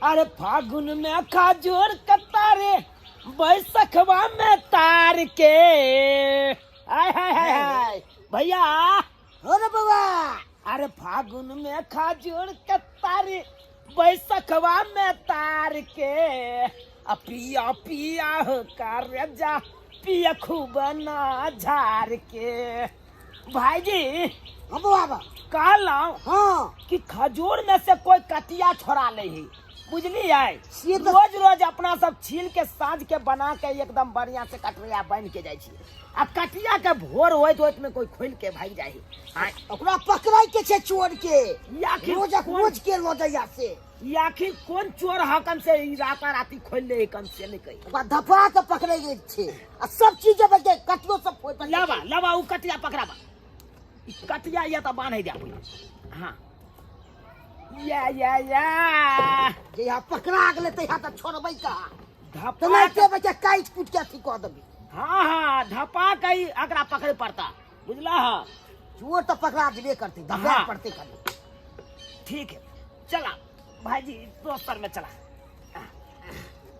अरे फागुन में खजूर कतारे बैसखवा में तार के। हाय हाय हाय हाय भैया हो रे बाबा। अरे फागुन में खजूर कतारे बैसखवा में तार के। पिया पिया हो कर जा पिया खूब ना झार के। भाई जी हाँ बाबा। कहला हाँ कि खजूर में से कोई कटिया छोड़ा ले ही, बुझली है। तो... रोज रोज अपना सब छील के साज के बना के एकदम बढ़िया से कटरिया बन के जाए। आ कटिया के भोर होत में कोई खोल के भाग जाए। ओकरा पकड़ाई के छे चोर के रोज के लोदैया से। आखिर कौन चोर हकन से राता राती खोल ले कन से नहीं कही। ओकरा धपा के पकड़े गए छे आ सब चीज बजे कटियो सब फोड़ लावा लावा उ कटिया पकड़ावा। कटिया या तो बांध दे। हां या जे यहाँ पकड़ा गेले त यहाँ त छोड़बै का। धपा के बच्चा काट कूट के अथी कर देबी। हाँ धपा कई अगरा पकड़े पड़ता, बुझला है। चोर तो पकड़ा देबे करते, धपा पड़ते कर। ठीक है चला भाईजी दोस्तर में चला।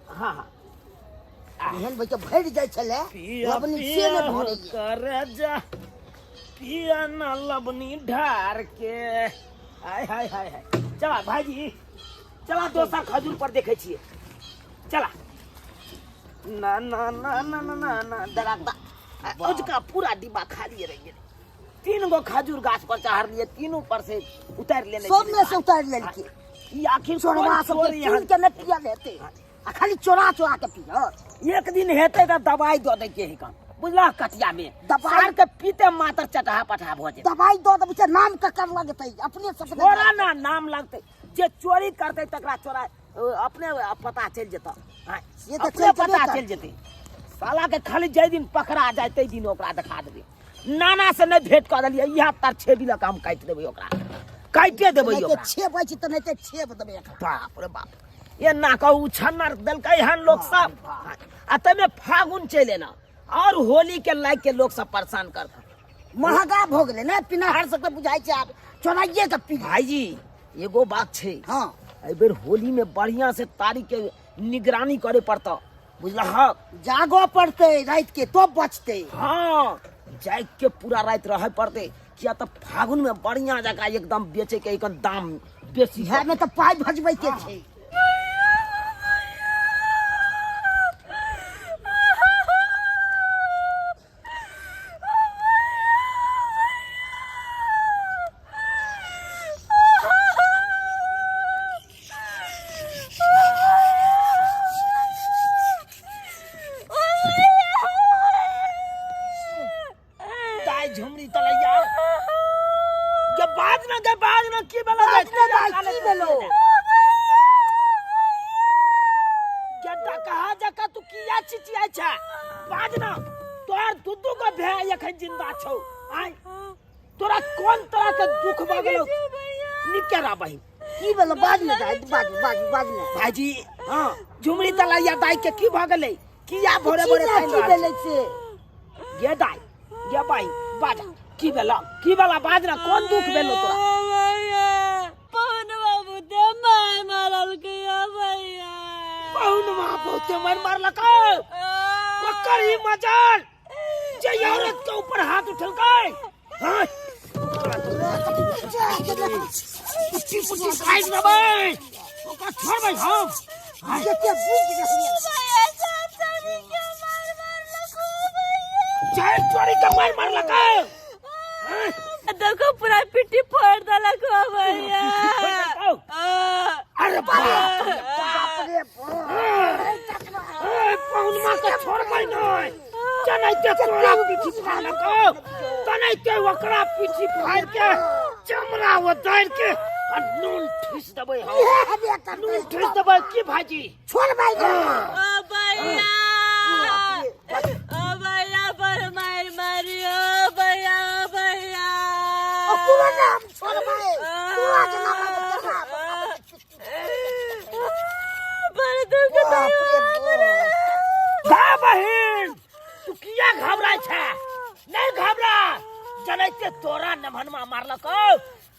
हाँ हाँ एहन बच्चा भर जाय छले लबनी से ने भरे कर जा पिया न लबनी ढार के। हाय हाय हाय हाय चला भाईजी चला दोसर खजूर पर देखे छिए। चला ना ना ना ना ना ना ना डराता उसका पूरा डिब्बा खाली रह गया। 3 गो खजूर गाछ पर चढ़ लिए, तीनों पर से उतार लेने। सब में से उतार लेलके। ई आखिर चोरवा सब तीन के न पिया लेते आ खाली चोरा चोरा के पिया। एक दिन हेते त दवाई दो दे के ही काम, बुझला। कटिया में दवाई के पीते मात्र चटहा पटहा भ जाए। दवाई दो दे नाम का कर लगते अपने सब थोड़ा ना नाम लगते। जे चोरी करते तकरा चोरा अपने पता चल जेता। ये तो अपने पता चल जेते। साला के खाली जै दिन पकड़ा जाए तै दिन ओकरा दिखा देबे। नाना से नहीं भेंट कर देलिए यहाँ तर छेबी ला काम काट देबे ओकरा, काटे देबे ओकरा। छेबै छी त नहीं त छेब देबे। बाप रे बाप ये ना कहू छन्नर दलकै हन लोग सब। आ तमे फागुन चले ना और होली के लाग के लोग सब परेशान करता। महंगा भ गेले ना पिना हर सकते बुझाई छै। अब चोराइए के पी। भाईजी एगो बात छै। हां ए बेर होली में बढ़िया से तारीख के निगरानी करे पड़ता, बुझला। हाँ जागो पड़ते रात के तो बचते। हाँ जाग के पूरा रात रहे पड़ते, किया तो फागुन में बढ़िया जगह एकदम बेचे के एकदम दाम बेसी है में तो पाई भजबै के छै। झुमरी तलैया के बाद ना की बेला की बेलो जटा कहा जका तू किया चिचिया छ। बाद ना तोर दुदू को भे एखन जिंदा छौ। आय तोरा कोन तरह के दुख भ गेलो निकेरा बहिन। की बेलो बाद में बाद में भाईजी। हां झुमरी तलैया दाई के की भ गेलै, किया भोरे भोरे की बेले से ये दाई ये भाई बाजा की बेला बाजना कौन दुख बेलो तोरा। पवन बाबू ते मार मारल के भैया। पवन बाबू ते मार लका ओकर ही मजाल जे औरत के ऊपर हाथ उठल गए। हां पुच्ची साइड में भाई ओका छोड़ भाई। हम के बुझ रही भैया सातरी के मार लको भैया। चाहे चोरी के मार लका देखो पूरा पिट्टी फोड़ दलक भैया। अरे बाप रे पवन मां के छोड़ भाई नहीं चनै के तोरा पीठी फाड़ लको तनै के ओकरा पीठी फाड़ के चमड़ा उतार के और नून ठूस देबै। हम नून ठूस देबै की भाजी छोड़ भाई ओ भैया पर मार मारियो भैया भैया। पूरा नाम छोड़ भाई पूरा के नाम पर दुख गा बहिन तू किया घबराय छ। नहीं घबरा जनै के तोरा नमहनमा मारलको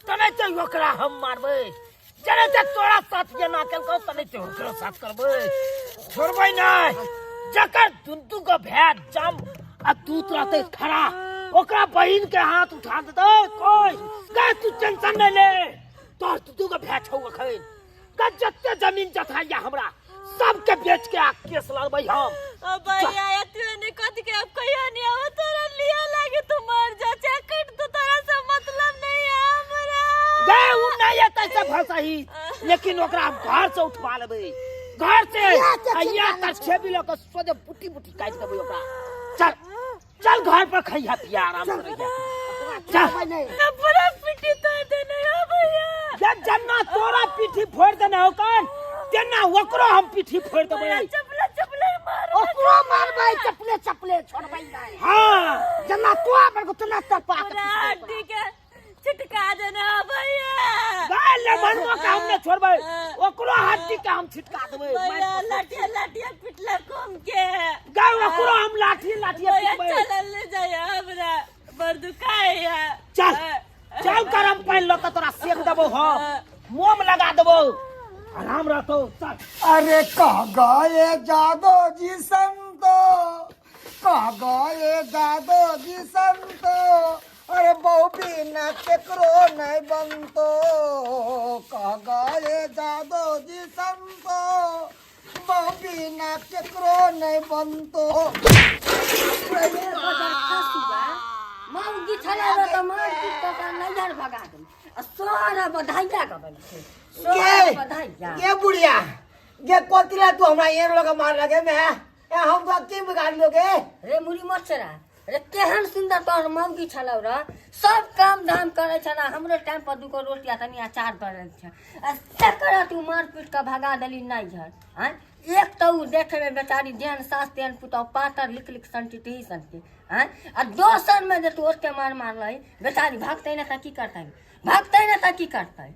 तनै ते ओकरा हम मारबै। चले जा तोरा साथ ये ना कल को तने तोरो साथ करबै छोड़बै नहीं जकर दुंदू का भैया जम आ तू रहते खड़ा ओकरा बहिन के हाथ उठा दे कोई का तू टेंशन नहीं ले तोर दुंदू का भैया छौ अखन का जत्ते जमीन जथाइया हमरा सबके बेच के आ केस लड़बै हम भैया तूने कद के अब कहियो नहीं हो तोरा लिया लागे तू मर जा चकट तो तोरा से मतलब नहीं है हमरा गए उ नहीं है तैसे भसही लेकिन ओकरा हम घर से उठवा लेबै घर से अइया तक छेबी लोग सोदे बुटी बुटी काट देबै ओकरा चल चल घर पर खइया पिया आराम से रहिया चल पूरा पिटी तोड़ देने हो भैया जब जन्ना तोरा पीठी फोड़ देना हो कौन तेना ओकरो हम पीठी फोड़ देबै चपले चपले मार ओकरो मारबै चपले चपले छोड़बै नहीं हां जना तो पर को तना तपा हड्डी के छिटका देना भैया गाल मनवा का हमने छोड़बै ओकरो हड्डी का हम छिटका देबै भैया लाठिया लाठिया पिटला कम के गाय ओकरो हम लाठी पिटबै चल ले जाया हमरा बड़ दुखाया चल चल करम पाइन ल त तोरा सेक देबो हो मोम लगा देबो आराम रहतो चल अरे कह गए जादो जी संतो कह गए जादो जी संतो अरे बहु बिना केकरो नहीं बनतो कह गए जादो जी संतो बहु बिना केकरो नहीं बनतो मौगी छले रो त मार पीट त नैहर भगा दे सोरा बधाइया का बन सोरा बधाइया ये बुढ़िया ये कोतिला तू हमरा ये लोग मार लगे मैं ए हम तो की बिगाड़ लोगे रे मुरी मछरा रे केहन सुंदर तोहर मौगी छलौ रे सब काम धाम करे छला हमरो टाइम पर दुगो रोटी आ तनी अचार पड़ल छ आ तकरा तू मार पीट के भगा देली नैहर हैं एक तो उ देखे में बेचारी जेहन सास तेहन पुतौ पातर लिख लिख संटी संटी हैं आ दोसर में जे तू ओते मार रही बेचारी भागते न त की करतै भागते न त की करतै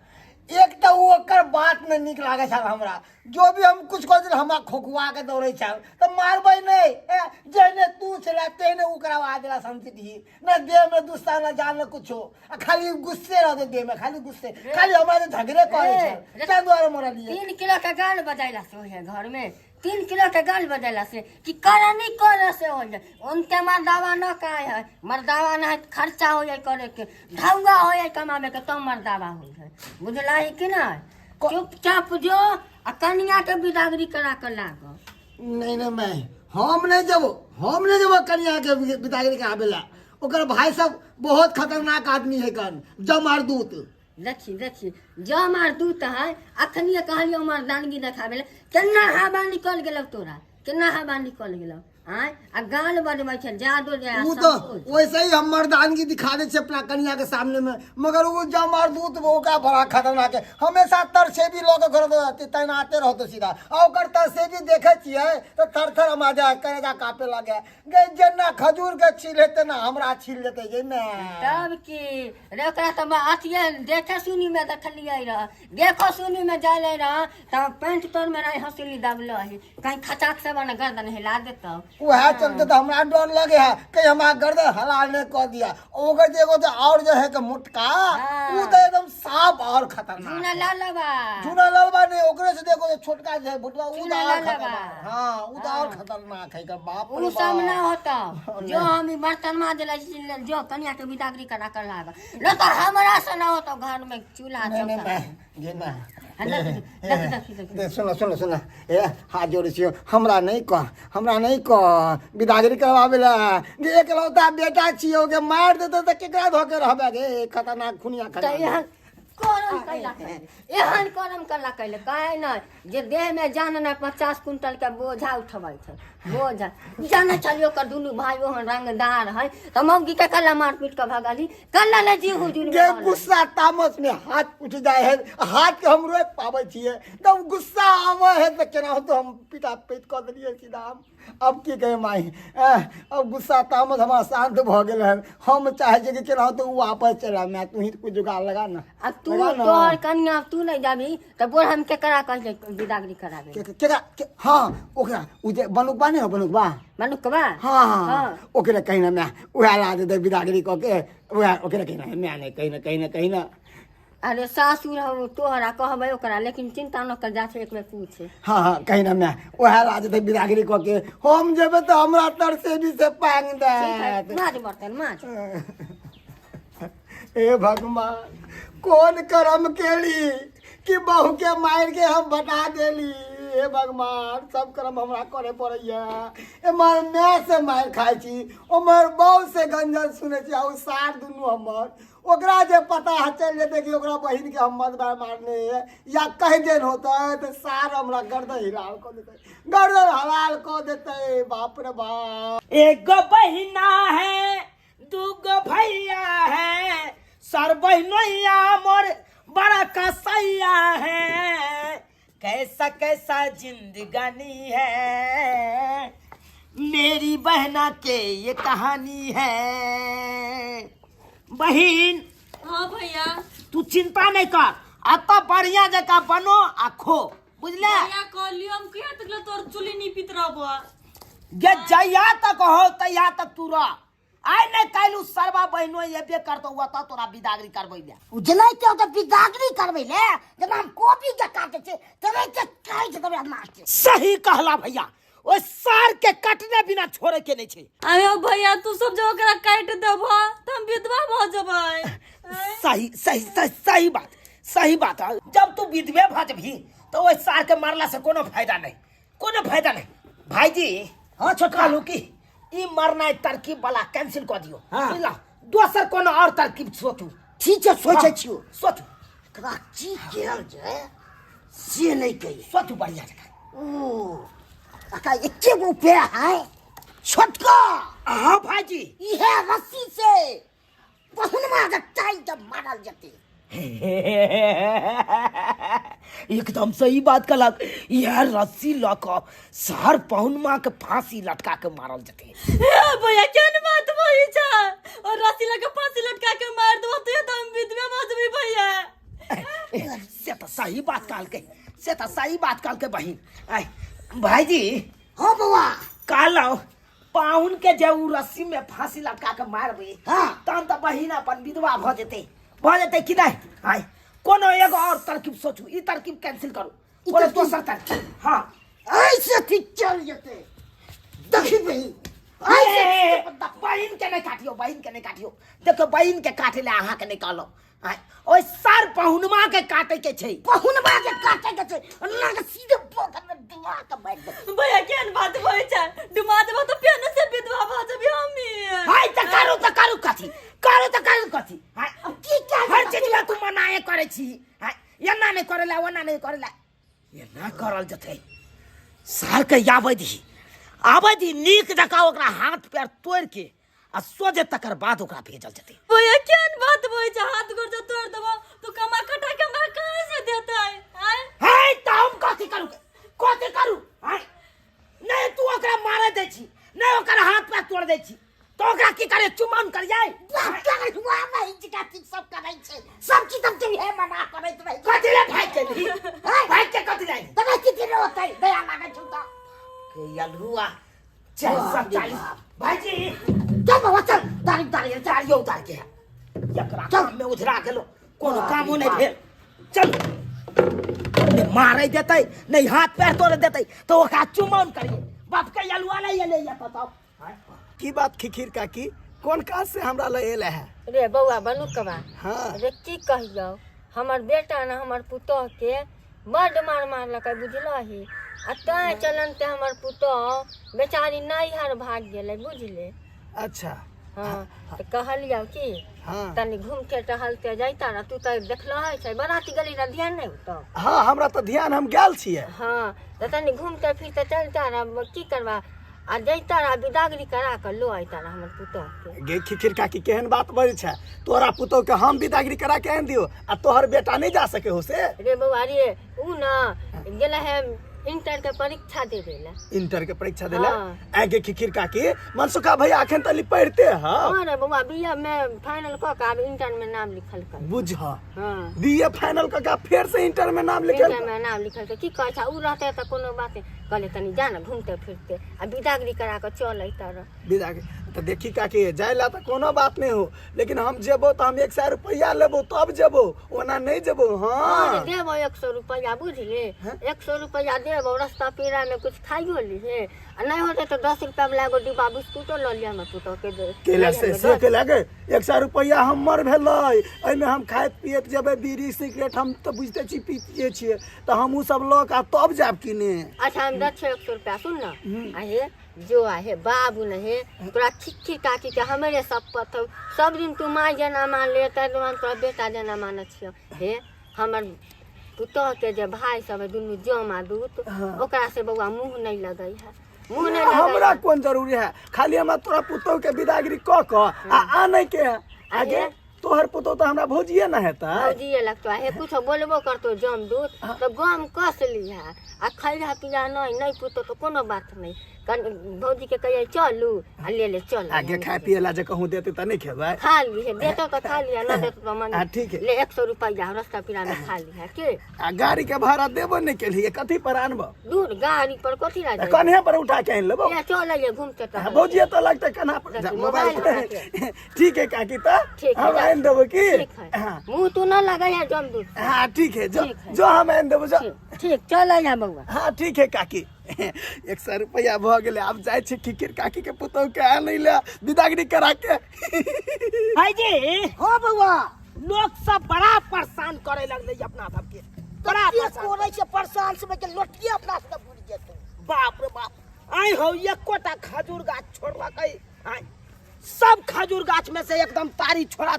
एक तो ओकर बात में निक लागे छल हमरा जो भी हम कुछ कर दिल हमरा खोखुआ के दौड़े छल तो मारबै नहीं जेने तू छला तेने ओकरा आवाज दिला संती न देह में दुस्सा न जान न कुछो खाली गुस्से रहते देह में खाली गुस्से खाली हमरा झगड़े करे छल क्या द्वारा मोरा लिए 3 किलो के गाल बजाइला से हो घर में 3 किलो के गाल बजाइला से कि करनी करे से हो जाए उनके मर्दावा न काहे है मर्दावा न खर्चा हो जाए करे के ढंगा हो जाए कमावे के तो मर्दावा हो जाए बुझला है कि ना चुपचाप जो आ कन्या के बिदागरी करा कर लाग नहीं नहीं मैं हम नहीं जब कन्या के बिदागरी का आवेला ओकर भाई सब बहुत खतरनाक आदमी है कन जमारदूत देखी जो हमार दूत है अखनिए कहलियो हमार दानगी देखाबे केना हवा निकल गेलौ तोरा केना हवा निकल गेलौ आय आ गाल बनबै छै जादो जे वो तो वैसे ही हम मर्दानगी दिखा दे छे अपना कन्या के सामने में मगर वो जमारदूत वो का बड़ा खतरनाक है हमेशा तरसे भी लोग घर में तैनाते रहतो सीधा और ओकर तरसे भी देखे छिए तो थर हम आ जाए करेगा कापे लगे गे जना खजूर के छीलेते ना हमरा छील लेते जे ना तब की रे ओकरा त अथिए देखे सुनी में देखलियै रह देखो सुनी में जाले रह त पैंट तोर में रही हंसली दबलो है कहीं खचाक से बन गर्दन हिला देतो वह चलते तो हमरा डर लगे है कि हमारा गर्दन हलाल ने कर दिया ओकर देखो तो और जो है कि मुटका वो तो एकदम साफ और खतरनाक चूना लालबा नहीं ओकरे से देखो तो छोटका जो है बुटवा वो तो और खतरनाक हां वो तो और खतरनाक है का बाप रे उ सब ना होता जो हम बर्तन मां देला जो कन्या के बिदागरी करा कर लाग न तो हमरा से ना होता घर में चूल्हा चौका ये ना देख सुनो ए हाथ जोड़े छियो हमरा नहीं कह बिदागरी करवावेला जे एकलौता बेटा छियो के मार देते त केकरा धोके रहबे गे खतरनाक खुनिया खतरनाक एहन करम कला कैले काहे न जे देह में जान न 50 कुंटल के बोझा उठबै छै बोझा जाने चलियो कर दुनु भाई ओहन रंगदार है त मौगी के कला मार पीट के भगाली कला ले जी हुजूर के गुस्सा तामस में हाथ उठ जाए है हाथ के हम रोक पाबै छिए तब गुस्सा आवे है त केना तो हम पिटा पीट क देलिए सीधा अब की कहे माई अब गुस्सा तामस हमारा शांत भ गेल है हम चाहे जे कि केना तो वापस चला मैं तू ही कुछ जुगाड़ लगा ना अब तू तोहर कन्या तू नहीं जाबी त बोल हम के करा कह बिदागरी कराबे केकरा हां ओकरा उ जे बनुकबा नहीं हो बनुकबा हां ओकरा कहीं ना मैं उहा ला दे बिदागरी क के उहा ओकरा कहीं ना मैं नहीं कहीं ना अरे सासुर हम तोहरा कहबै ओकरा, लेकिन चिंता न कर, जा छै एक बेर पूछे। हाँ हाँ कहीं ना मैं वह राज थे बिदागरी को के हम जेबे तो हमरा तर से भी से पांग दे। माज बर्तन माज। हे भगवान कौन करम केली कि बहू के मार के हम बता देली। हे भगवान सब कर्म हमरा करे पड़ैया। एमर मैं से मार खाई छी, उमर बहू से गंजन सुने छी, और सार दुनू हमर ओकरा जे पता चल जेते कि ओकरा बहिन के हम मत मारने है या कह देन होता है तो सार हमरा गर्दन हिलाल को देते, गर्दन हलाल को देते। बाप रे बाप। एक गो बहिना है, दूगो भैया है, सर बहनोइया मोर बड़ा कसैया है। कैसा कैसा जिंदगानी है, मेरी बहना के ये कहानी है। बहिन हाँ भैया। तू चिंता नहीं कर, आता बढ़िया जगह बनो आ खो, बुझले? भैया कहलियो हम किया तक तोर चुली नहीं पीत रहबो। ये जया तक हो तया तक तू रह। आइ नहीं कैलू सरवा बहनो ये बे करतो हुआ तो तोरा बिदागरी करबै ले। उजलै के तो बिदागरी करबै ले, जना हम कॉपी के काटे छे तबे के काट देबे मास्टर। सही कहला भैया, ओ सार के कटने बिना छोड़े के नहीं छे। आयो भैया तू सब जो ओकरा काट देबो त हम विधवा भ जबै। सही सही सही सही बात, सही बात है। जब तू विधवे भ जबही तो ओ सार के मारला से कोनो फायदा नहीं, कोनो फायदा नहीं। भाईजी हाँ छोटका कहलू की ई मरना तरकीब वाला कैंसिल कर दियो, हाँ। बुझला? दोसर कोनो और तरकीब सोचू। ठीक है सोचे छियो, सोचू करा की केल जे से नहीं कही। सोचू बढ़िया जगह। ओ अका एके गो पे है छोटका। हाँ भाईजी इहे रस्सी से बहुनमा के टाइट मारल जते। एकदम सही बात कहलक। यह रस्सी लक सर पहुनमा के फांसी लटका के मारल जते। भैया केन बात बोली छ, और रस्सी लगा फांसी लटका के मार दो तो हम विधवा भ जबै भैया। से तो सही बात कहल के, से तो सही बात कहल के बहिन। आय भाईजी हाँ बउआ कहलौ पाहुन के जे उ रस्सी में फांसी लटका के मारबे, हाँ। तहन तो बहिन अपन विधवा भ जेते कि नहीं? आय कोनो एगो और तरकीब सोचू, ई तरकीब कैंसिल करू, कोनो दोसर तरकीब। हाँ ऐसे ठीक चल जते। देखी बही बहिन के नहीं काटियो, बहिन के नहीं काटियो। देखो बहिन के काटे ले अहाँ के नहीं कहलो। ओइ सर पहुनमा के काटे के छै, बहुनमा के काटे के छै, अन्ना के सीधे बोतल में दिमाग के मार दे। भैया केन बात बोली छ, डुमा देबो तो फेन से विधवा भ जबै हमी। हाय त करू कथी, करू त करू कथी। हाय अब की क्या हर चीज में तू मनाए करे छी। हाय एना नहीं करेला, ओना नहीं करेला, ये ना करल जते। सर के आबै दी नीक जका ओकरा हाथ पैर तोड़ के आ सोजे तकर बाद ओकरा भेजल जते। भैया केन बात बोली छ, हाथ गोड़ जो तोड़ देबो तो कमा कटा के हमरा कहां से देतै? हाय त हम कथी करू? हाय नहीं तू ओकरा मारे दे छी, नहीं ओकरा हाथ पैर तोड़ दे छी, तो ओकरा की करे? चुमान कर जाए। कर हुआ नहीं जिका ठीक सब करै छै, सब चीज हम के मना करैत रही। कथी ले भाई के ली? भाई के कथी ले? तबे किती रे होतै दया लागे छु त। के यलुआ 440 भाईजी चल बाबा चल, दारी चारियो उतार के एकरा काम में उधरा गेलो, कोनो कामो नहीं भेल। चल ने मारे देतै, नहीं हाथ पैर तोड़ देतै तो ओकरा चुमान करिए। बाप के यलुआ नहीं ये ले ये बताओ। की बात खिखिर काकी कौन काज से हमरा ले एले है? रे बउआ बनू कबा। हाँ। रे की कहियो, हमर बेटा ने हमर पुतोह के बड मार मारलकै बुझलही। आ तैं चलन ते हमर पुतोह बेचारी नैहर भाग गेलै बुझले। अच्छा हाँ तो कहलियो कि हाँ तनी घूमते टहलते जाइता ना, तू तो देखलह छै बराती गली ना, ध्यान नहीं होता। हाँ हमरा तो ध्यान हम गेल छियै। हाँ तो तनी घूमते फिरते चलता रहा, की करबा आ जैता रहा बिदागरी करा कर लो आइता रहा हमर पुतोह के। गे खिखिर काकी केहन बात बड़ी छै, तोरा पुतोह के हम विदागरी करा के आन दियो आ तोहर बेटा नहीं जा सके हो से? रे बउआ रे ऊ ना गेला है इंटर के परीक्षा दे देला। इंटर के परीक्षा देला? हाँ। आगे खिखिर काकी मनसुखा भैया अखन तली पढ़ते ह। हाँ रे बउआ बीए में फाइनल क के अब इंटर में नाम लिखल कर। बुझ हाँ बीए फाइनल क के फिर से इंटर में नाम लिखल। इंटर में नाम लिखल के की कह छ, ऊ रहते त कोनो बात कहले तनी जाना घूमते फिरते आ बिदागरी करा के चल अइता रह। विदागरी तो देखी काकी जाए ला तो कोनो बात नहीं हो, लेकिन हम जेबो तो हम 100 रुपया लेबो तब जेबो, ओना नहीं जेबो। हाँ देबो 100 रुपया बुझली, 100 रुपया देबो, रास्ता पेड़ा में कुछ खाइयो ली, नहीं होते तो 10 रुपया में लागो डिब्बा बिस्कुटो ल लिया मैं पुतो केला से के लागे 100 रुपया हमर भेलै, एमे हम खाए पिए जेबे बीड़ी सिगरेट हम तो बुझते छी पीतिए छिए, तो हम उ सब ल के तब जाब किने। अच्छा हम 100 रुपया सुन ना, आहे जो आहे बाबू नहीं तोरा चिट्ठी काटी के हमारे सब पतो, सब दिन तू माँ जना मान लेता तोरा बेटा जना मानत छियो। हे हमर पुतह के जे भाई सब है दुनू जमा दूत, ओकरा से बउआ मुंह नहीं लगई है, मुंह नहीं लगई। हमरा कौन जरूरी है, खाली हमरा तोरा पुतौ के विदागिरी क आ नहीं के आगे तोहर पुतौ तो हमरा भौजिए ना हेता, भौजिए लगतो है, कुछ बोलबो करतो जम दूत तो गम कस लिया, आ खैरा पिया नहीं पुतो तो कोनो बात नहीं, भौजी के कहिए चलू आ ले चल, आगे खाए पिए ला जे कहूं देते त नहीं खेबै, खा ली है, देतो तो खा लिया, ना देतो तो मन ठीक है ले 100 रुपया रास्ता पिरा में खा लिया के। आ गाड़ी के भाड़ा देबो नहीं के लिए कथी पर आनबो, दूर गाड़ी पर कथी ला जाए, कन्हे पर उठा के आन लेबो, ले चल ले घूमते तो भौजिए तो लगते कन्हा पर मोबाइल। ठीक है काकी तो हम आन देबो की, मुंह तू ना लगाया जम दूर। हां ठीक है जो हम आन देबो जो, ठीक चल आ बउआ। हाँ ठीक है काकी 100 रुपया भ गेले, अब जाए छी किकिर काकी के पुतौ के आ नहीं ले विदागिरी करा के। भाईजी हाँ बउआ, लोग सब बड़ा परेशान करे लगले अपना सबके, बड़ा कोरे से परेशान से के लोटिए अपना से भूल जेतो। बाप रे बाप, आई हो एकोटा खजूर गाछ छोड़वा के, आई सब खजूर गाछ में से एकदम तारी छोड़ा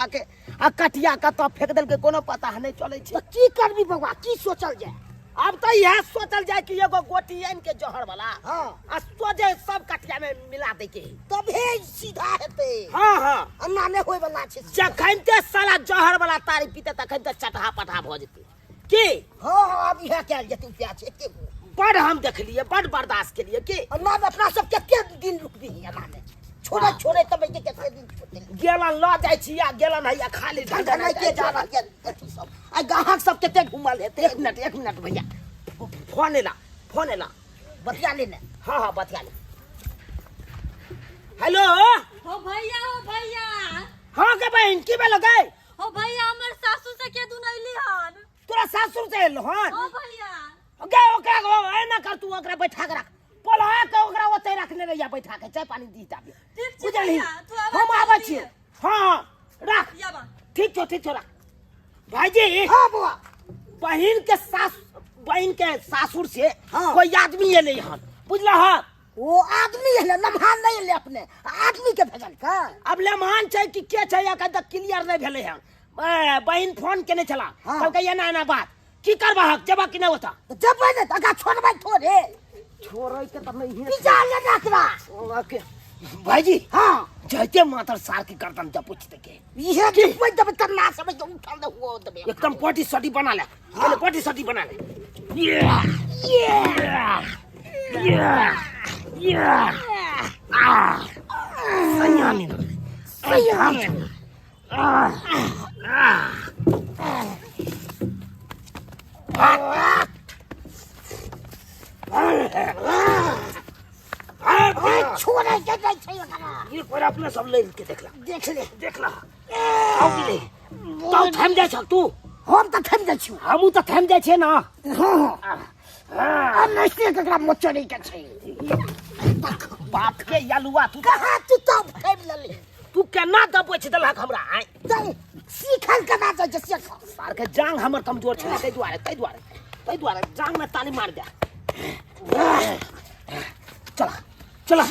के आ कटिया का तो फेंक देल के, कोनो पता नहीं चले तो की करबी बउआ, की सोचल जाए? अब तो यह सोचल जाए कि एगो गोटी आन के जहर वाला हाँ आ सोजे सब कटिया में मिला दे के, तबे सीधा हेते। हाँ अन्ना ने होय वाला छे, जखनते साला जहर वाला तारी पीते तखनते चटहा पटहा भ जेते की। हाँ अब यह क्या जेते प्याज एके बड़ हम देख लिए, बड़ बर्दाश्त के लिए की। अन्ना में अपना सब के दिन रुकबी अन्ना में छोड़े तब के के दिन छोड़े गेलन ल जाय छी या गेलन है या खाली ढंगा नहीं के जा रहा है सब आ गाहक सब केते घुमल हेते। 1 मिनट भैया, फोन एला बतिया लेने। हाँ बतिया ले। हेलो हो भैया हाँ के बहन की बेलो गए, हो भैया हमर सासू से के दुनैली हन। तोरा सासुर से एलो हन हो भैया गे ओकरा गो एना कर, तू ओकरा बैठा के रख, पोला के ओकरा ओते रखने रहिया बैठा के, चाय पानी दी ताबे ठीक छै बुझलही। भैया, तू आवाज हम आबै दे छी, दिहे। हाँ रख, याबा ठीक छौ रख। भाईजी हाँ बुआ, बहन के सासुर से हाँ। कोई आदमी एले हन, बुझला है। वो आदमी है लम्हान नहीं ले अपने आदमी के भेजल का। अब लेमान छै कि के छै या कद क्लियर नहीं भेले हन, बहन फोन केने छला, हाँ। कहलकै एना बात की करबा हक, जबा कि नहीं होता जब बने तका छोड़बै थोड़े छोड़ै के त नहीं पिजा ले रखला। ओके भाईजी हाँ जैते मातर सार की गर्दन जब पूछते के ये कि कोई जब तक ना समझ तो उठा दे वो दबे एकदम पटी सटी बना ले, पहले पटी सटी बना ले। छोड़े के नहीं छै ओकरा। ये पर अपने सब ले के देखला देख ले आओ ले तो थम जा छ तू, हम तो थम जाइ छु। हमू तो थम जाय छे ना। हम नहीं एकरा मोचरी के छै बाप के यालुआ तू कहां तू तब थम ले तू केना दबोच देलक हमरा, आय जाई सीखल केना जाइ छै सीख। सार के जांग हमर कमजोर छै, तै द्वारे जांग में ताली मार दे। चला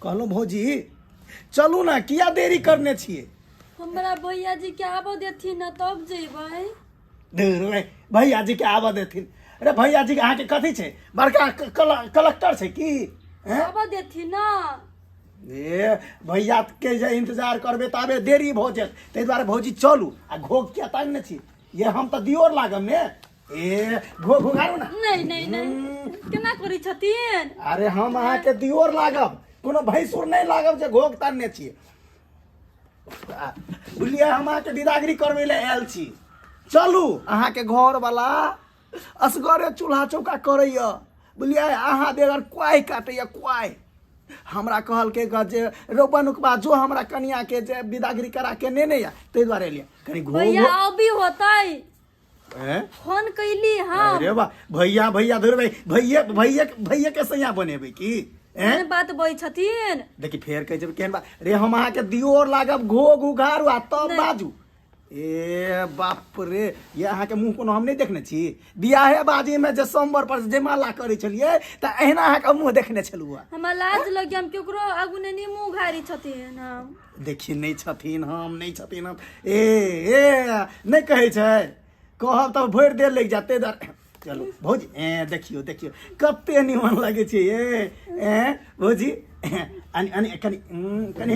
कहलो भौजी चलू ना, किया देरी करने छिए। हमरा भैया जी के आबो देथिन न तब जेबै। देर रे भैया जी के आवा देथिन। अरे भैया जी के अहाँ के कथी छै, बड़का कलेक्टर छै की? आबो देथिन न। ए भैया के जे इंतजार करबे ताबे देरी भ जात, तै दुआरे भौजी चलू आ घोग के तान छी, ये हम त दियोर लागम ने। ए घोगारू ना। नहीं केना करै छथिन? अरे हम अहाँ के दियोर लागब, कोनो भैंसुर नहीं लागब जे घोग तानने छी। बुझलिए हम अहाँ के विदागरी करबै ले आयल छी। चलू अहाँके घर वाला असगरे चूल्हा चौका करैया बुझलिए अहाँ बेगर क्वाइ काटैया क्वाइ हमरा कहलकै जे रोपन उकबा जो हमरा कनिया के जे विदागरी करा के नेने या ताहि दुआरे लिया कनी घो भैया अभी होतै हैं फोन कैली हम अरे बा भैया भैया धर भाई भैया भैया भैया के सैया बनेबै की हैं एहन बात बजै छथिन देखी फेर कहै छै केहन बा रे हम अहाँके दियोर लागब घो घुघारू आ तब नहीं। बाजू ए बाप रे ये अहाँके मुँह कोनो हम नहीं देखने छी बियाहे बाजी में जे सोमवार पर जयमाला करै छलियै तऽ अहिना अहाँके मुँह देखने छलहुँ हमरा लाज लगे हम केकरो आगू ने नीमू घारी छथिन हम देखी नहीं छथिन हम नहीं छथिन हम ए नहीं कहै छै कहब तब भरि देर लागि जायत ताहि दुआरे चलू भौजी देखियो देखियो कते निमन लगै छै भौजी कनि कनि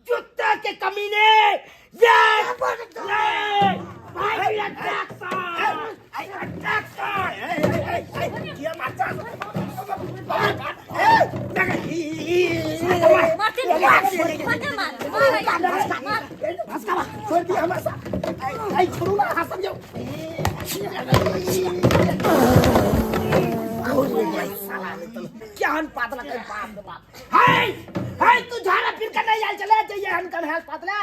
जूते के कमीने ये क्या पातला कर बाप रे बाप हाय तू झाड़ा फिर कर नहीं आल चले जाइए हनकन है पातला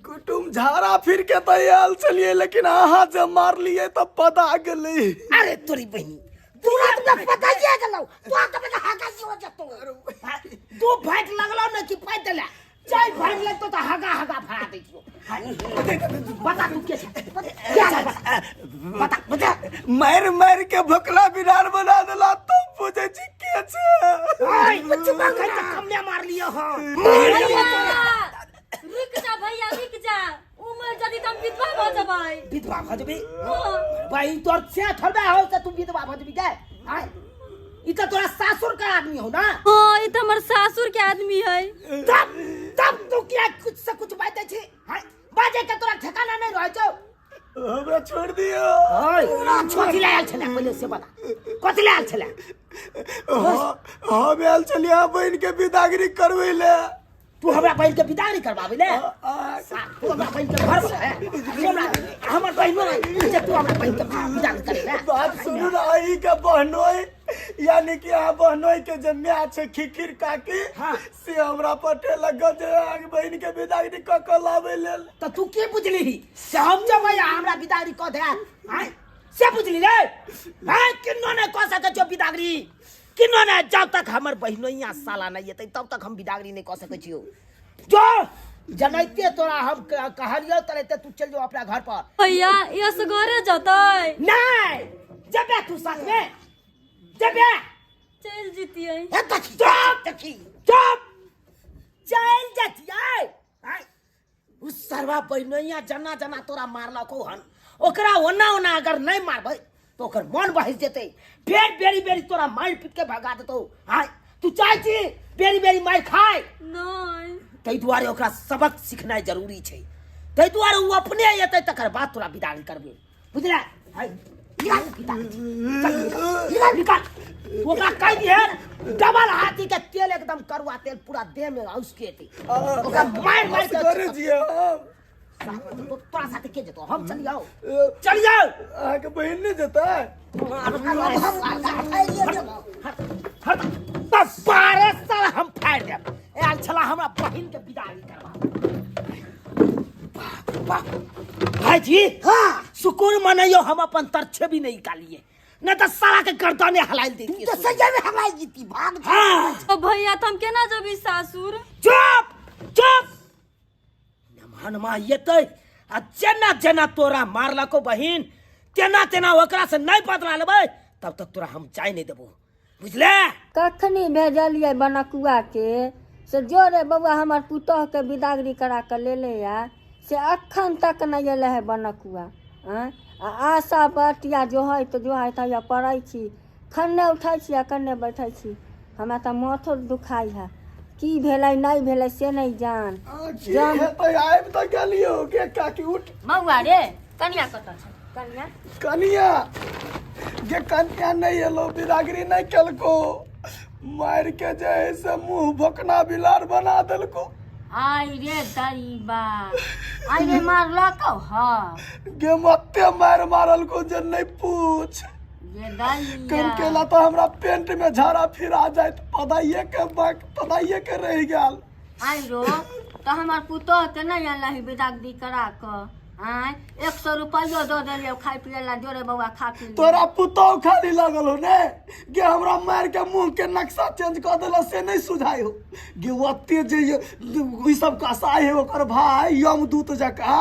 कुटुम झाड़ा फिर के तैयार चलिए लेकिन अहाँ जब मार लिए तब पता गेली अरे तोरी बहनी तुरंत में पता ही है चलो तू आके में हाका जी हो जतो तू फाइट लगलो न कि फाइट देला चाय फाइट लगतो तो हगा हगा फरा दै छियो बता तू के क्या बता बता मार मार के भोकला बिरार बना देला तब पूछे छी के छै ओए कुछ बात है कमने मार लियो हो रुक जा भैया रुक जा उमर जदी हम विधवा भ जबै विधवा भ जबी भाई तोर से थोड़ा हो त तू विधवा भ जबी के हां ई त तोरा सासुर का आदमी हो ना हां ई त हमर सासुर के आदमी है तब तू क्या कुछ से कुछ बात छै हां बाजे के तोरा ठिकाना नहीं रह छौ हमरा छोड़ दियो ओए छोटी लाल छले पहले से बता कथि लाल छले हम आयल छलियै बहन के विदागरी करबै ले तू हमरा बहन के विदागरी करबाबे ले तू हमरा बहन के घर है हमर बहन नहीं जे तू हमरा बहन के विदागरी करे ले बात सुनू ना आई के बहनोई यानी कि आ बहनोई के जे म्या छै खिखिर काकी से हमरा पटे लग जे आग बहन के विदागरी क के लाबै ले त तू के बुझली से हम जब हमरा विदागरी क दे हां से बुझली रे हां किन्नो ने क सके जो विदागरी किन्नो ने जब तक हमर बहनोइया साला नहीं एतै तब तक हम विदागरी नहीं क सकै छियो जो जनैते तोरा हम कहलियो तरेते तू चल जो अपना घर पर भैया ये सगरे जतै नहीं जबे तू साथ में जबे चल जीतिए चुप चल जतियै उस सरवा बहनोइया जना जना तोरा मारलको हन ओकरा ओना ओना अगर नहीं मारबै तो ओकर मन बहिस जेतै फेर बेरी बेरी तोरा मार पीट के भगा देतौ हां तू चाहै छी बेरी बेरी मार खाय नहीं तै दुआरे ओकरा सबक सिखनाइ जरूरी छै तै दुआरे उ अपने एतै तकर बाद तोरा विदागरी करबे बुझले हाय निकाल ओकरा कह दिहे डबल हाथी के तेल एकदम करुआ तेल पूरा देह में उसके ओकरा मार मार के करे जियो तोरा साथे के जेतो हम चल जाओ आके बहन ने जता बस 12 साल हम फाड़ देब आयल छला हमरा बहिन के विदागरी करबा भाईजी हाँ सुकून मनाइयो हम अपन तरछे भी नहीं निकालिए न तो साला के गर्दने हलाल देती तो सजा में हवाई जीती भाग हाँ ओ भैया तुम केना जबी सासुर चुप चुप नमहनमा येतै आ जेना जेना तोरा मारलको बहिन तेना तेना ओकरा से नहीं बदला लेबै तब तक तोरा हम जाय नहीं देबो बुझले कखनी भेजलिए बनकुआ के से जो रे बउआ हमर पुतोह के विदागरी करा के ले या से अखन तक नहीं अले है बनकुआ आशा बटिया जो है तो या पड़ै छी खन्ने उठै छी आ कन्ने बैठै छी हमरा तऽ माथो दुखाई है की भेलै नहीं भेलै से नहीं जान जान तो आइब त गेलियो के काकी उठ बउआ रे कनिया कतऽ छै कनिया कनिया जे कनिया नहीं एलो विदागरी नहीं केलको मार के जे से मुंह भोकना बिलार बना देलको। आई रे दरीबा, आई रे मारलको हाँ गे मत्ते मार मारल को जे नहीं पूछ। ये दरिया कनकेला तो हमरा पेंट में झाड़ा फिरा जाए पदाइए के रह गया। आई रो तो हमार पुतोह के नहीं अल्लाह बिदागदी करा क आय 100 रुपया दो देलियो खाई पिए ला जोरे बउआ खा पी तोरा पुतौ खाली लगल हो ने गे हमरा मार के मुंह के नक्शा चेंज कर देला से नहीं सुझाई हो गे ओते जे ई सब कसाई है ओकर भाई यमदूत जका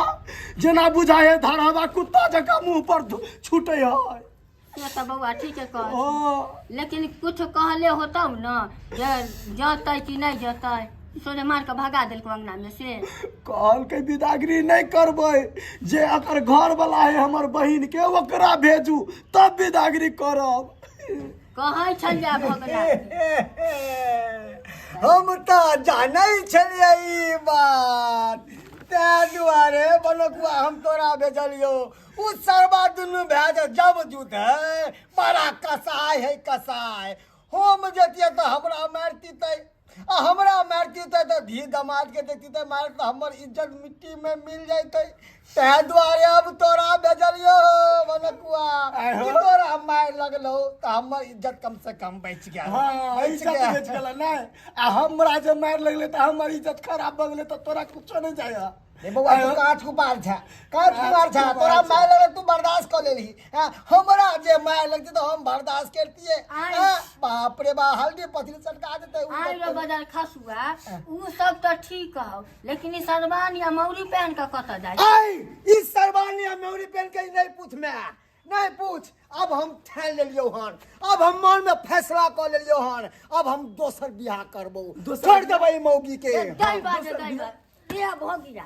जेना बुझाए धरावा कुत्ता जका मुंह पर छूटे है। ये तो बउआ ठीक है कह ओ लेकिन कुछ कहले होतौ न जे जतै कि नहीं जतै सोने मार के भगा देलको अंगना में से कहल के बिदागरी नहीं करबै जे अकर घर वाला है हमर बहिन के ओकरा भेजू तब बिदागरी करब। कहै छल जा भगला हम तो जानै छलियै ई बात ते दुआरे बनकुआ हम तोरा भेजलियो। उ सरबा दुनु भेज जब जुते बड़ा कसाय है कसाय हम जतिए तो हमरा मारती तै हमरा मारती तो धी दमाद के देती तो मार तो हमर इज्जत मिट्टी में मिल जाते ते दुआरे अब तोरा भेजलियो बनकुआ कि तोरा मार लगलो तो हमर इज्जत कम से कम बच गया। हाँ इज्जत बच गेल नहीं आ हमरा जे मार लगले तो हमर इज्जत खराब भ गेले तो तोरा कुछो नहीं जाय। बउआ तू काच कुमार छा तोरा मार लगे तू बर्दाश्त कर लेली हमरा जे मार लगती तो हम बर्दाश्त करती बाप रे बा हल्दी पथरी चटका देते। आई रो बदर खसुआ उ सब तो ठीक हो लेकिन ई सरबान या मौरी पहन के कत जाय आई इस सरबानिया मौरी पहन के नहीं पूछ मैं नहीं पूछ। अब हम ठान लेलियो हन अब हम मन में फैसला कर लेलियो हन अब हम दोसर बियाह करबो छोड़ देबै मौगी के। दई बात ये भोगिया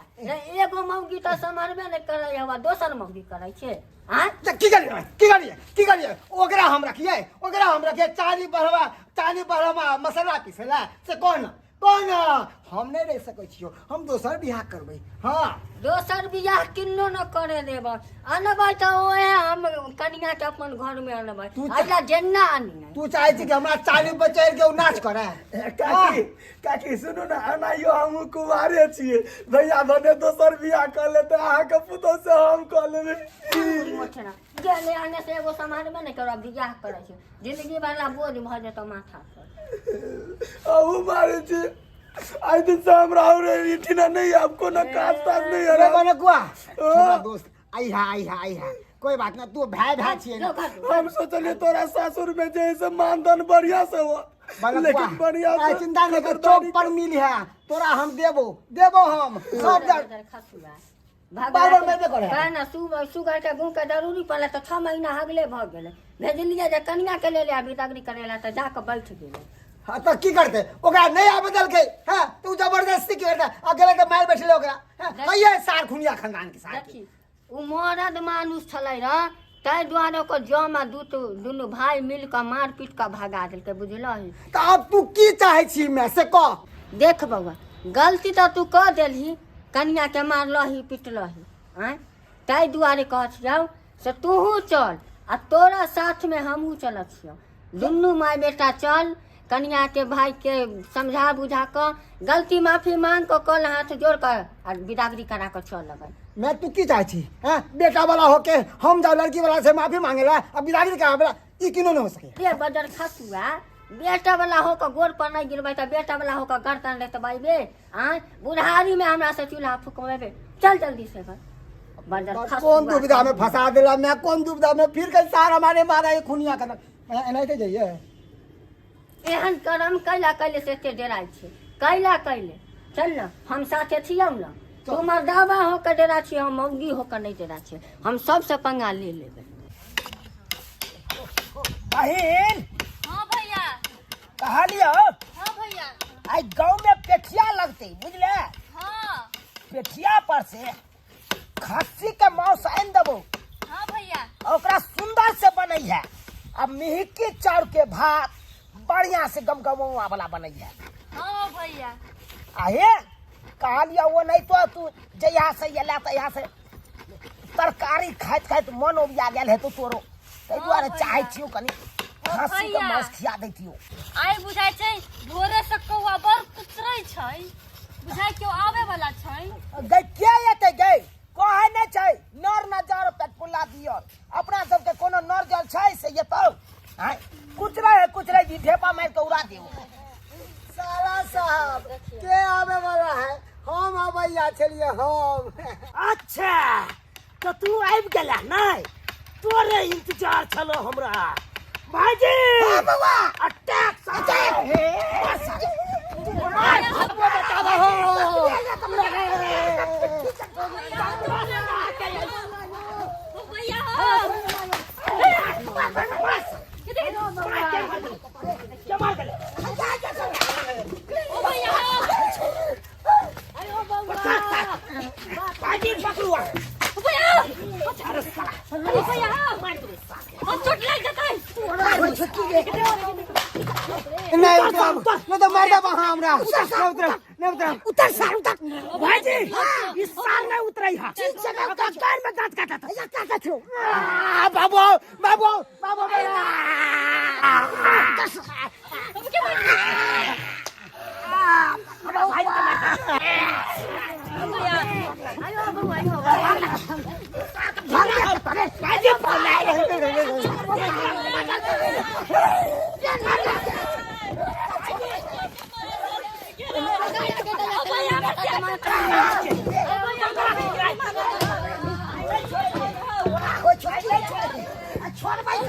एगो मौगी तो समरबे नहीं करे हवा दोसर मौगी करे छे हां की करिए ओकरा हम रखिए चाली बढ़वा मसाला पीसेला से कौन हम नहीं रह सकै छियो हम दोसर बियाह करबै। हाँ दोसर बियाह किन्नो न करे देब अनबै तो ओए हम कनिया के अपन घर में अनबै अइला जेन्ना आनी तू चाहे छी कि हमरा चाली बचैर के नाच करे। काकी सुनु ना अनाइयो हम कुवारे छिए भैया बने दोसर बियाह कर ले त अहाँ के पुतो से हम कर लेबे मोछना गेले आने से एगो समाज में नहीं करब बियाह करे छे जिंदगी वाला बोझ भ जतो माथा पर अब मारे छी आई दिन से हमरा और इठिना नहीं आपको ना कास्ता नहीं है अरे बनकुआ छोटा दोस्त आई है कोई बात ना तू भाई छिए ना हम सोचले तोरा ससुर में जैसे मानधन बढ़िया से हो लेकिन बढ़िया से चिंता नहीं कर चौक पर मिल है तोरा हम देबो हम सब खसुआ बार में दे करे कहना सुगर के गुण के जरूरी पड़ले तो 6 महीना हगले भ गेले भेजलिए जे कन्या के ले ले बिदागरी करेला त जाके बैठ गेले। हाँ तो की करते ओकरा नहीं आ बदल के हां तू जबरदस्ती करता अकेले के मार बैठले ओकरा ये सार खुनिया खानदान के साथ देखी उ मरद मानुष छलै र ताहि दुआरे को जमा दुनु भाई मिल के मार पीट के भगा देलके बुझलही। तो अब तू की चाहे छी मैं से कह देख बउआ गलती तो तू कह देलही कन्या के मारलही पिटलही आय ताहि दुआरे कहत जाऊ से तूहू चल आ तोरा साथ में हमहू चलत छियो दुनू माय बेटा चल कन्या के भाई के समझा बुझा कर गलती माफी मांग कर कल हाथ जोड़ कर और बिदागरी करा कर चल लगे। मैं तू की चाहे छी बेटा वाला होके हम जाओ लड़की वाला से माफी मांगेला अब बिदागरी करावेला ई किनो न हो सके। ये बदर खसुआ बेटा वाला होकर गोर पर नहीं गिरबै त बेटा वाला होकर गर्दन ले त बैबे बुढ़ारी में हमरा से चूल्हा फुकवेबे चल जल्दी से कर बदर खसुआ कौन दुविधा में फंसा देला मैं कौन दुविधा में फिर कई सार हमारे मारा ये खुनिया का एनाइते जाइए एहन करम कैले से एते डेराय छे कैले चल न हम साथे छियौ न तू मर्दावा होकर डेरा छी हम मौगी होकर नहीं डेरा छे हम सब से पंगा ले लेबे। बहिन हाँ भैया कहा लियो हाँ भैया आई गांव में पेठिया लगते बुझले हाँ पेठिया पर से खस्सी के मांस आन देबो हाँ भैया ओकरा सुंदर से बनई है अब मिहिकी चाउर के भात बढ़िया से गमगमवा वाला बनई है। हाँ भैया आहे कहा लिया वो नहीं तो तू जया से ये लाता यहाँ से तरकारी खाइत मन उबिया गेल है तो तोरो ताहि दुआरे चाहे छियो कनी खस्सी के मांस खिया दैतियो आइ बुझाइ छै भोरे से कौआ बड़ कुचरै छै बुझाइ केओ आबै वाला छै गै के एतै गै कहे नै छै नर न जार पेट पुल्ला दियो अपना सबके कोनो नर जल छै से एतौ हां कुचरै जी ढेपा मार के उड़ा दियो साला साहब के आवे वाला है हम आबैया छलिए हम अच्छा तो तू आबि गेला नै तोरे इंतजार छलो हमरा भाईजी हां बउआ अटैक नहीं तो मार दे वहां हमरा नहीं उतर सार उतर भाईजी इस साल नहीं उतरई हा ठीक से कान में दांत काटा था या काटा छो बाबू छोड़ भाई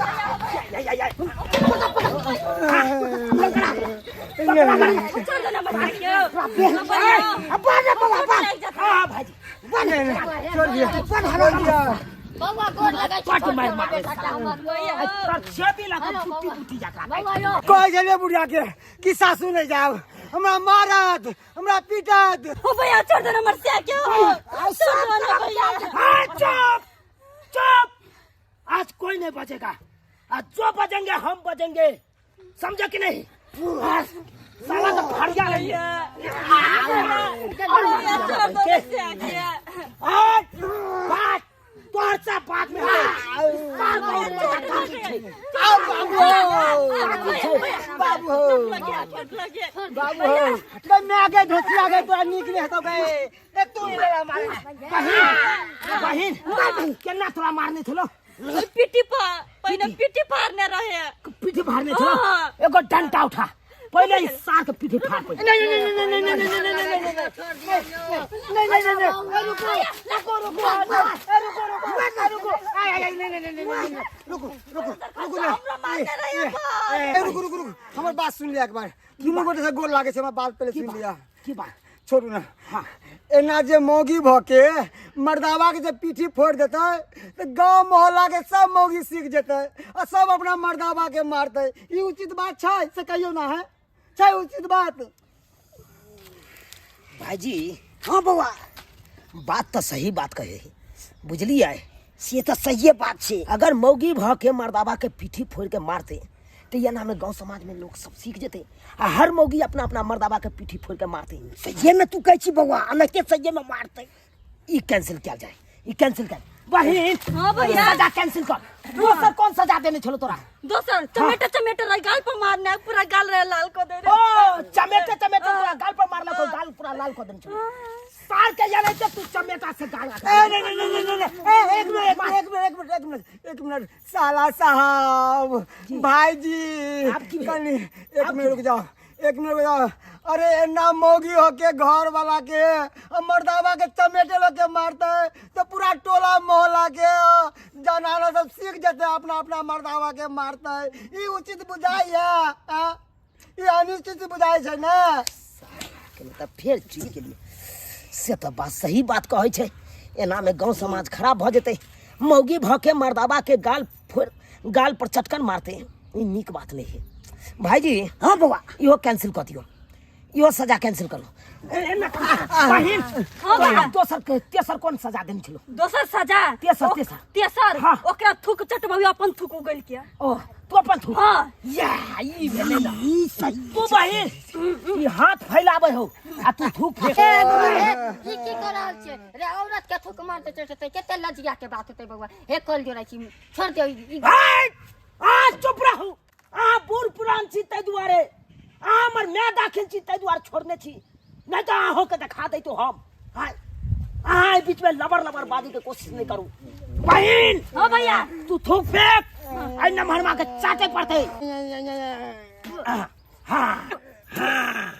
बउआ गोर लगै छै कोई जने बुढ़िया के कि सासू नहीं जाओ हमरा मारत हमरा पीटत ओ भैया छोड़ दे हमर से क्यों चुप आज कोई नहीं बचेगा आज जो बचेंगे हम बचेंगे समझे कि नहीं साला तो फड़िया रही है बात तोर से बात में बाबू मैं आगे ढोसिया गए तो निकले तो गए एक तू ही ले मारे बहिन केना तोरा मारने थलो पिटी पहिने पिटी फाड़ने रहे पीठी फाड़ने थलो एगो डंडा उठा पहले इस सार के पीठी फाड़ पड़े रुको हमार बात सुन लिया एक बार दुनू गोटे से गोर लागे से बात पहले सुन लिया की बात छोड़ू ना एना जे मौगी भके मर्दावा के जे पीठी फोड़ देते तो गांव मोहल्ला के सब मौगी सीख जेते और सब अपना मर्दावा के मारते ये उचित बात छै से कहियो ना है छै उचित बात भाईजी हाँ बउआ बात तो सही बात कहे बुझलिए से तो सही बात छे अगर मौगी भ के मर्दावा के पीठी फोड़ के मारते तो ये ना गांव समाज में लोग सब सीख जेते आ हर मौगी अपना अपना मर्दावा के पीठी फोड़ के मारते सही में तू कहै छी बउआ अनके सही में मारते ई कैंसिल किया जाए ई कैंसिल कर बहिन हाँ भैया। सजा कैंसिल कर दोसर कौन सजा देने छलो तोरा दोसर चमेटे रह गाल पर मारने पूरा गाल रहे लाल को दे ओ चमेटे तोरा गाल पर मारला को गाल पूरा लाल कर देने छलो सार के जाने तो तू चमेटा से गाल एक मिनट साला साहब भाईजी एक मिनट रुक जाओ अरे ना मौगी होके घर वाला के मर्दावा के चमेटे लोग के मारते तो पूरा टोला मोहल्ला के जनाना सब सीख जाते अपना अपना मर्दावा के मारते ये उचित बुझाई है ये अनुचित बुझाई है ना मतलब फिर चीज के लिए से तो बात सही बात कहै छै एना में गांव समाज खराब भ जेते मौगी भ के मर्दावा के गाल पर चटकन मारते ई नीक बात नहीं है भाईजी हाँ बउआ इहो कैंसिल कर दियो इहो सजा कैंसिल करो बहिन तेसर कौन सजा देने छलो दोसर सजा तेसर हाँ। ओकरा थूक चटबही अपन थूक उगल के ओ तू अपन थू हाँ या ई भेले ना तू बहिन ई हाथ फैलावे हो आ तू थूक फेंक की करल छे रे औरत के थूक मारते चढ़ते केते लजिया के बात होते बउआ हे कल जोड़ै छी छोड़ दियो आ चुप रहो अहाँ बूढ़ पुरान छी ताहि दुआरे अहाँ हमर माय दाखिल छी ताहि दुआरे छोड़ने छी नहीं तो अहाँ के दिखा दै तो हम हाय अहाँ एहि बीच में लबर लबर बाजी के कोशिश नहीं करू बहिन हाँ भैया तू थूक फेंक आई नमहरमा के चाटे पड़ते हाँ हाँ हाँ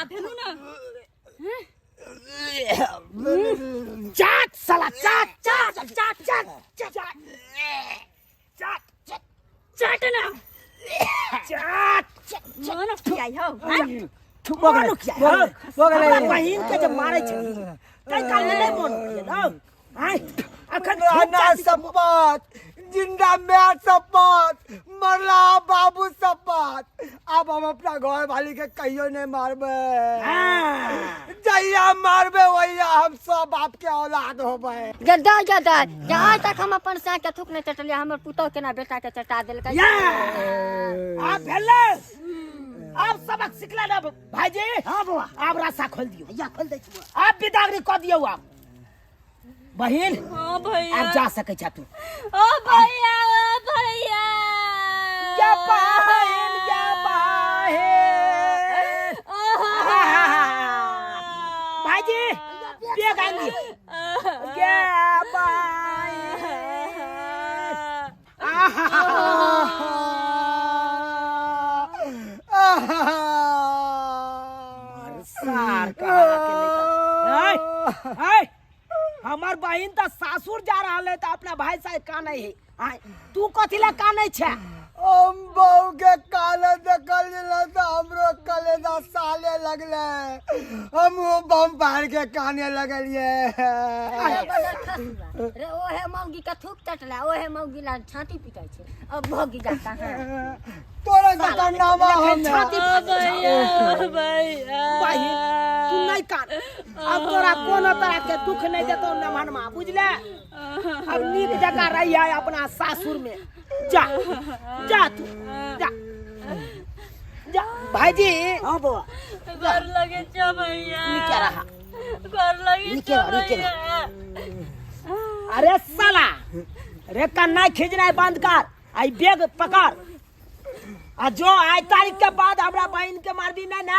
आप हेलू ना चाट साला चाट चाट चाट चाट चाट चाट चाट चाट ना चाट मन खियाई हो बोगलो क्या हमरा बहिन के जब मारे छै तै काल में नहीं मन केलो आय अखन अना शपथ जिंदा मैं शपथ मरला बाबू शपथ अब हम अपना घर वाली के कहियो नहीं मारबे जहिया मारबे वहिया हम सब बाप के औलाद होबे गद्दा गद्दा जहाँ तक हम अपन साथ के थूक नहीं चटलिए हमर पुतौ केना बेटा के चटा देलकै आप भेले आप सबक सिखला ना भाईजी हाँ बुआ आप रास्ता खोल दियो या खोल दे छी बुआ आप बिदागरी क दियो आप बहिन हाँ भैया आप जा सकै छ तू ओ भैया ओ भैया क्या बहिन भाईजी बेग आन दियो क्या बहिन सार कहा के निकल हमार बहिन तो सासुर जा रहा है तो अपना भाई से काने है आय तू कथी ला काने छे हम बहू के काले देखल तो हमरो कलेजा साले लगले हम बम पार के काने लगलिए रे ओहे मौगी के थूक चटला ओहे मौगी ला छाती पिटाई छै अब भोगी जाता है तोरा का नाम हम ओ भैया ओ भैया बहिन तू नहीं कान अब तोरा कोनो तरह के दुख नहीं देतो नमहनमा बुझले अब नीक जगह रही है अपना सासुर में जा जा तू जा जा भाईजी हाँ बुआ घर लगे छ भैया निके रहा घर लगे निके छ रहा, निके भैया अरे साला रे कन्ना खींचना बंद कर आई बैग पकड़ आ जो आज तारीख के बाद हमरा बहन के मारबी नहीं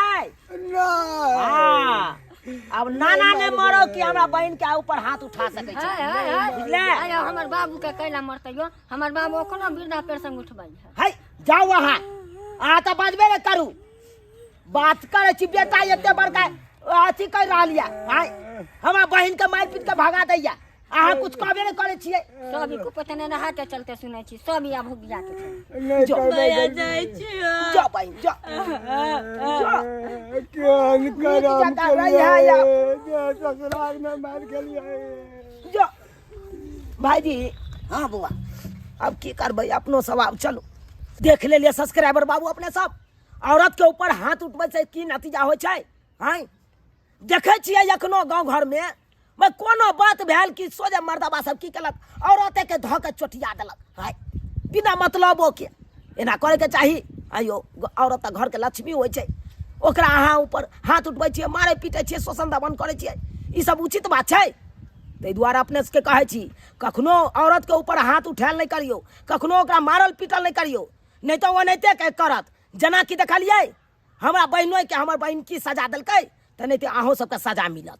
हाँ अब नाना ने मारो कि हमरा बहन के ऊपर हाथ उठा सके बुझले अरे हमर बाबू के कैला मरतैयो हमर बाबू ओखनो वृद्धा पेंशन उठबाई है हाय जाओ वहां आ तो बजबे न करू बात करे छी बेटा एते बड़का अथी कर रहलिया हाय हमरा बहन के मार पीट के भगा दैया अहाँ कुछ कहबे न करे छियै सब को पता नहीं नहा के चलते सुनै छी सब या भुगिया के जो भैया जाय छियो जा बहन जा केहन करम जगह रही है या जे ससुराल में मार गेलिए जा भाईजी हाँ बुआ अब की करबै अपनो स्वभाव चलो देख ले लिए सब्सक्राइबर बाबू अपने सब औरत के ऊपर हाथ उठबै से की नतीजा होइ छै हाय देखे छियै एखनो गांव घर में मैं कोनो बात भेल कि सोझे मर्दबा सब की केलक औरते के धऽ के चोटिया देलक हाय बिना मतलबो के एना करे के चाही आयो औरत घर के लक्ष्मी होइ छै ओकरा अहाँ ऊपर हाथ उठबै छियै मारे पीटे छियै शोषण दमन करे छियै ई सब उचित बात छै ताहि दुआरे अपने सबके कहै छी कखनो औरत के ऊपर हाथ उठायल नहीं करियो कखनो ओकरा मारल पीटल नहीं करियो नहीं तो ओनाहिते के करत जेना कि देखलियै हमरा बहिनो के हमर बहिन की सजा देलकै तऽ नहीं तो अहूँ सबके सजा मिलत